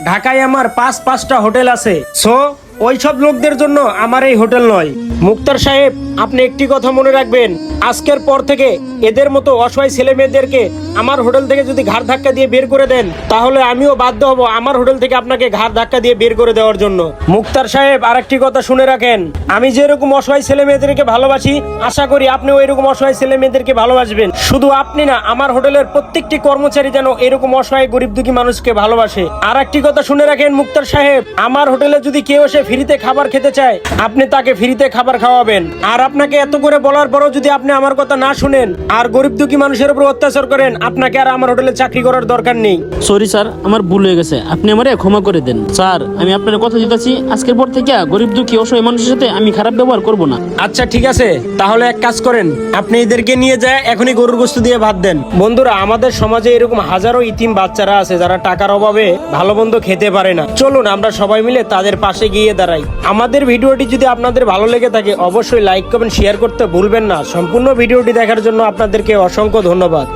ঢাকায় আমার পাঁচটা হোটেল আছে। সো ওইসব লোকদের জন্য আমার এই হোটেল নয়। মুক্তার সাহেব, আপনি একটি কথা মনে রাখবেন, আজকের পর থেকে এদের মতো অসহায় ছেলে মেয়েদেরকে আমার হোটেল থেকে যদি ঘাড় ধাক্কা দিয়ে বের করে দেন, তাহলে আমিও বাধ্য হব আমার হোটেল থেকে আপনাকে ঘাড় ধাক্কা দিয়ে বের করে দেওয়ার জন্য। মুক্তার সাহেব, আরেকটি কথা শুনে রাখেন, আমি যেরকম অসহায় ছেলে মেয়েদেরকে ভালোবাসি, আশা করি আপনিও এরকম অসহায় ছেলে মেয়েদেরকে ভালোবাসবেন। শুধু আপনি না, আমার হোটেলের প্রত্যেকটি কর্মচারী যেন এরকম অসহায় গরিব দুঃখী মানুষকে ভালোবাসে। আর একটি কথা শুনে রাখেন মুক্তার সাহেব, আমার হোটেলে যদি কেউ এসে ফ্রিতে খাবার খেতে চায়, আপনি তাকে ফ্রিতে খাবার খাওয়াবেন। আর আপনাকে এত করে বলার পরও যদি আপনি আমার কথা না শুনেন আর গরিব দুঃখী মানুষের উপর অত্যাচার করেন, আপনাকে আর আমার হোটেলে চাকরি করার দরকার নেই। সরি স্যার, আমার ভুল হয়ে গেছে, আপনি আমারে ক্ষমা করে দেন। স্যার, আমি আপনার কথা দিতেছি, আজকের পর থেকে গরিব দুঃখী অসহায় মানুষের সাথে আমি খারাপ ব্যবহার করব না। আচ্ছা ঠিক আছে, তাহলে এক কাজ করেন, আপনি এদেরকে নিয়ে যায় এখনই গরুর গোশত দিয়ে ভাত দেন। বন্ধুরা, আমাদের সমাজে এরকম হাজারো ইতিম বাচ্চারা আছে যারা টাকার অভাবে ভালো মন্দ খেতে পারে না। চলুন আমরা সবাই মিলে তাদের পাশে গিয়ে দাঁড়াই। আমাদের ভিডিওটি যদি আপনাদের ভালো লেগে থাকে, অবশ্যই লাইক কমেন্ট শেয়ার করতে ভুলবেন না। সম্পূর্ণ ভিডিওটি দেখার জন্য আপনাদেরকে অসংখ্য ধন্যবাদ।